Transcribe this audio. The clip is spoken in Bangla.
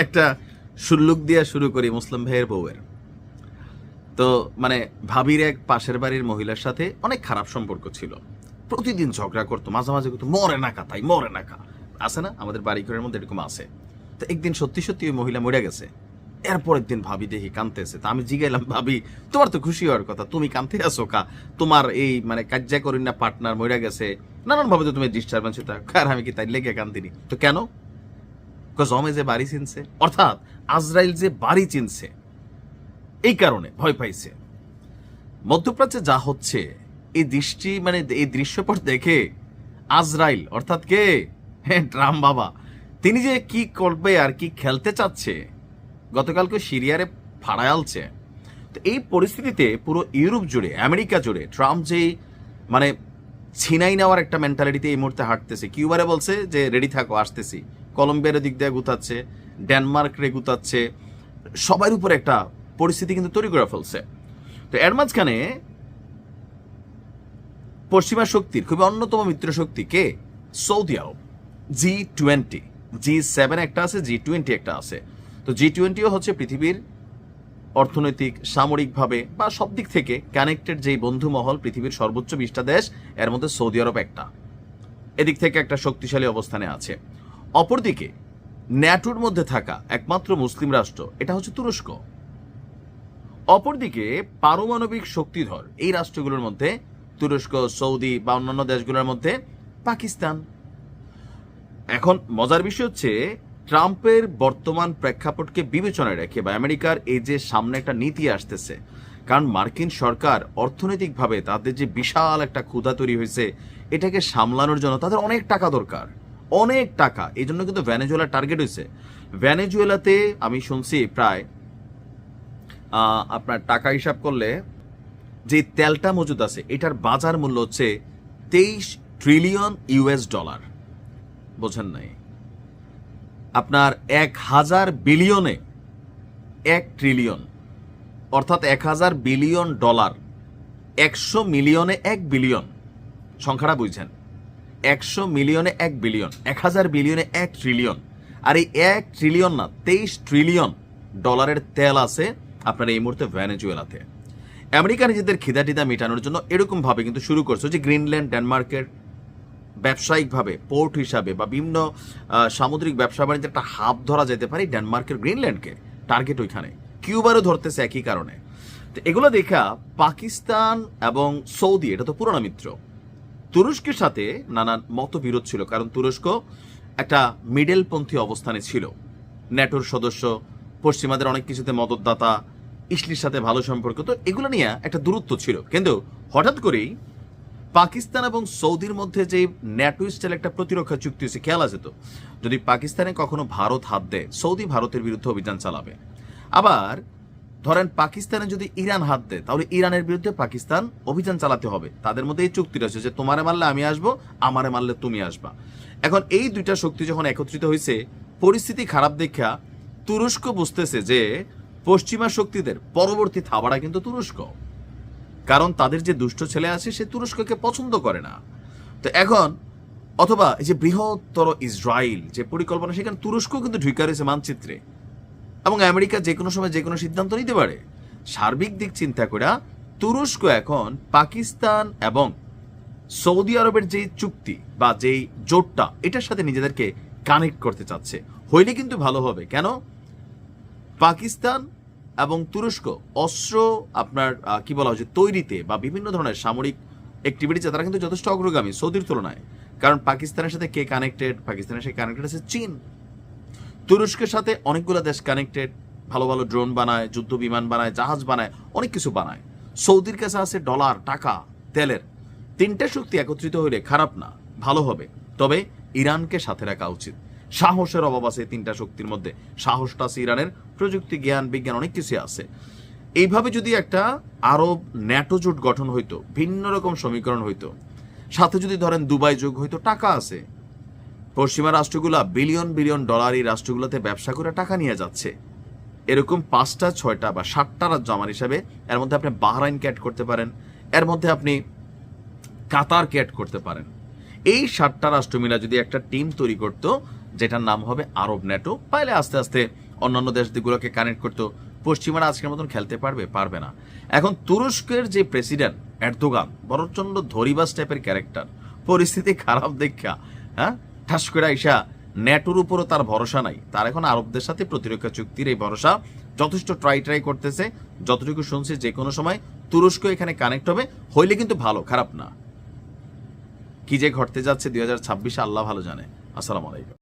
একটা সুল্লুক দিয়া শুরু করি মুসলিম ভাইয়ের বউয়ের। তো মানে ভাবির এক পাশের বাড়ির মহিলার সাথে অনেক খারাপ সম্পর্ক ছিল, প্রতিদিন ঝগড়া করতো, মাঝে মাঝে করতো মরে না কা, তাই মরে না কা, আছে না আমাদের বাড়ি ঘরের মধ্যে এরকম আছে। তো একদিন সত্যি সত্যি ওই মহিলা মরে গেছে। এরপর একদিন ভাবি দেখি কানতেছে, তা আমি জিগাইলাম, ভাবি তোমার তো খুশি হওয়ার কথা, তুমি কানতে আসো কা? তোমার এই মানে কাজ্যা করি না পার্টনার মরে গেছে, নানান ভাবে তো তুমি ডিস্টার্বেন্স হতে, আর আমি কি তাই লেগে কান্দিনি? তো কেন? জমে যে বাড়ি চিনছে, অর্থাৎ আজরাইল যে বাড়ি চিনছে, এই কারণে ভয় পাইছে। মধ্যপ্রাচ্যে যা হচ্ছে এই দৃষ্টি মানে এই দৃশ্যপট দেখে আজরাইল অর্থাৎ কে, হ্যাঁ ট্রাম্প বাবা, তিনি যে কি করবে আর কি খেলতে চাচ্ছে গতকালকে সিরিয়ারে ফাড়ায় আলছে। তো এই পরিস্থিতিতে পুরো ইউরোপ জুড়ে, আমেরিকা জুড়ে ট্রাম্প যেই মানে ছিনাই নেওয়ার একটা মেন্টালিটিতে এই মুহূর্তে হাঁটতেছে। কিউবারে বলছে যে রেডি থাকো আসতেছি, কলম্বিয়ার দিক দিয়ে গুতাচ্ছে, ডেনমার্ক রে গুতাচ্ছে, সবার উপর একটা পরিস্থিতি কিন্তু তৈরি করে ফেলছে। তো এর মাঝখানে পশ্চিমা শক্তির খুবই অন্যতম মিত্র শক্তি কে? সৌদি আরব। G20, G7 একটা আছে, G20 একটা আছে। তো G20ও হচ্ছে পৃথিবীর অর্থনৈতিক, সামরিকভাবে বা সব দিক থেকে কানেক্টেড যেই বন্ধু মহল, পৃথিবীর সর্বোচ্চ 20টা দেশ, এর মধ্যে সৌদি আরব একটা, এদিক থেকে একটা শক্তিশালী অবস্থানে আছে। অপরদিকে ন্যাটোর মধ্যে থাকা একমাত্র মুসলিম রাষ্ট্র এটা হচ্ছে তুরস্ক। অপরদিকে পারমাণবিক শক্তিধর এই রাষ্ট্রগুলোর মধ্যে তুরস্ক, সৌদি বা অন্যান্য দেশগুলোর মধ্যে পাকিস্তান। এখন মজার বিষয় হচ্ছে ট্রাম্পের বর্তমান প্রেক্ষাপটকে বিবেচনায় রেখে বা আমেরিকার এই যে সামনে একটা নীতি আসতেছে, কারণ মার্কিন সরকার অর্থনৈতিকভাবে তাদের যে বিশাল একটা ক্ষুধা তৈরি হয়েছে, এটাকে সামলানোর জন্য তাদের অনেক টাকা দরকার, অনেক টাকা। এই জন্য কিন্তু ভেনেজুয়েলা টার্গেট হয়েছে। ভেনেজুয়েলাতে আমি শুনছি প্রায় আপনার টাকা হিসাব করলে যে তেলটা মজুদ আছে এটার বাজার মূল্য হচ্ছে 23 ট্রিলিয়ন ইউএস ডলার। বোঝেন নাই? আপনার 1000 বিলিয়নে 1 ট্রিলিয়ন, অর্থাৎ 1000 বিলিয়ন ডলার, 100 মিলিয়নে 1 বিলিয়ন। সংখ্যাটা বুঝছেন? 100 মিলিয়নে 1 বিলিয়ন, 1000 বিলিয়নে 1 ট্রিলিয়ন। আর এই 1 ট্রিলিয়ন না, 23 ট্রিলিয়ন ডলারের তেল আছে আপনার এই মুহূর্তে ভেনেজুয়েলাতে। আমেরিকা নিজেদের খিদাটিদা মেটানোর জন্য এরকম ভাবে কিন্তু শুরু করছে যে গ্রিনল্যান্ড, ডেনমার্কের ব্যবসায়িকভাবে পোর্ট হিসাবে বা বিভিন্ন সামুদ্রিক ব্যবসা বাণিজ্যের একটা হাব ধরা যেতে পারে ডেনমার্কের গ্রিনল্যান্ডকে টার্গেট ওইখানে। কিউবারও ধরতেছে একই কারণে। তো এগুলো দেখা পাকিস্তান এবং সৌদি, এটা তো পুরনো মিত্র, তুরস্কের সাথে নানান মতবিরোধ ছিল, কারণ তুরস্ক একটা মিডলপন্থী অবস্থানে ছিল, ন্যাটোর সদস্য, পশ্চিমাদের অনেক কিছুতে মদতদাতা, ইসলির সাথে ভালো সম্পর্ক, তো এগুলো নিয়ে একটা দূরত্ব ছিল। কিন্তু হঠাৎ করেই পাকিস্তান এবং সৌদির মধ্যে যে ন্যাটো স্টাইল একটা প্রতিরক্ষা চুক্তি হয়েছে, খেয়াল আছে তো? যদি পাকিস্তানে কখনো ভারত হাত দেয়, সৌদি ভারতের বিরুদ্ধে অভিযান চালাবে। আবার ধরেন পাকিস্তানে যদি ইরান হাত দেয়, তাহলে ইরানের বিরুদ্ধে পাকিস্তান অভিযান চালাতে হবে। তাদের মধ্যে এই চুক্তিটা আছে যে তোমারে মারলে আমি আসবো, আমারে মারলে তুমি আসবা। এখন এই দুইটা শক্তি যখন একত্রিত হয়েছে, পরিস্থিতি খারাপ দেখা তুরস্ক বুঝতেছে যে পশ্চিমা শক্তিদের পরবর্তী থাবাটা কিন্তু তুরস্ক, কারণ তাদের যে দুষ্ট ছেলে আছে সে তুরস্ককে পছন্দ করে না। তো এখন অথবা এই যে বৃহত্তর ইসরায়েল যে পরিকল্পনা, সেখানে তুরস্ক কিন্তু ঢুকে রয়েছে মানচিত্রে, এবং আমেরিকা যে কোনো সময় যে কোনো সিদ্ধান্ত নিতে পারে। সার্বিক দিক চিন্তা করে তুরস্ক এখন পাকিস্তান এবং সৌদি আরবের যে চুক্তি বা যেই জোটটা, এটার সাথে নিজেদেরকে কানেক্ট করতে চাচ্ছে। হইলে কিন্তু ভালো হবে। কেন? পাকিস্তান এবং তুরস্ক অস্ত্র আপনার কি বলা হচ্ছে তৈরিতে বা বিভিন্ন ধরনের সামরিক অ্যাক্টিভিটিতে তারা কিন্তু যথেষ্ট অগ্রগামী সৌদির তুলনায়। কারণ পাকিস্তানের সাথে কে কানেক্টেড? পাকিস্তানের সাথে কানেক্টেড আছে চীন। তুরস্কের সাথে অনেকগুলো দেশ কানেক্টেড, ভালো ভালো ড্রোন বানায়, যুদ্ধ বিমান বানায়, জাহাজ বানায়, অনেক কিছু বানায়। সৌদির কাছে আছে ডলার, টাকা, তেলের। তিনটা শক্তি একত্রিত হইলে খারাপ না, ভালো হবে। তবে ইরানকে সাথে রাখা উচিত। সাহসের অভাব আছে তিনটা শক্তির মধ্যে। সাহসটা আছে ইরানের, প্রযুক্তি, জ্ঞান, বিজ্ঞান অনেক কিছু আছে। এইভাবে যদি একটা আরব ন্যাটো জোট গঠন হইতো, ভিন্ন রকম সমীকরণ হইতো, সাথে যদি ধরেন দুবাই যোগ হইতো, টাকা আছে। পশ্চিমা রাষ্ট্রগুলা বিলিয়ন বিলিয়ন ডলার এই রাষ্ট্রগুলোতে ব্যবসা করে টাকা নিয়ে যাচ্ছে। এরকম 5টা 6টা বা 7টা রাজ্য আমার হিসাবে, এর মধ্যে আপনি বাহরাইনকে অ্যাড করতে পারেন, এর মধ্যে আপনি কাতারকে অ্যাড করতে পারেন। এই 7টা রাষ্ট্র মিলা যদি একটা টিম তৈরি করত, যেটার নাম হবে আরব ন্যাটো। পাইলে আস্তে আস্তে অন্যান্য দেশগুলোকে কানেক্ট করতো। পশ্চিমারা আজকের মতন খেলতে পারবে না। এখন তুরস্কের যে প্রেসিডেন্ট এরদোগান বড়চন্ড ধরিবাস টাইপের ক্যারেক্টার, পরিস্থিতি খারাপ দেখা হ্যাঁ ঠাস করে আইসা ন্যাটোর উপরও তার ভরসা নাই। তার এখন আরবদের সাথে প্রতিরক্ষা চুক্তির এই ভরসা যথেষ্ট ট্রাই করতেছে। যতটুকু শুনছি যে কোনো সময় তুরস্ক এখানে কানেক্ট হবে, হইলে কিন্তু ভালো, খারাপ না। কি যে ঘটতে যাচ্ছে 2026 আল্লাহ ভালো জানে। আসসালামু আলাইকুম।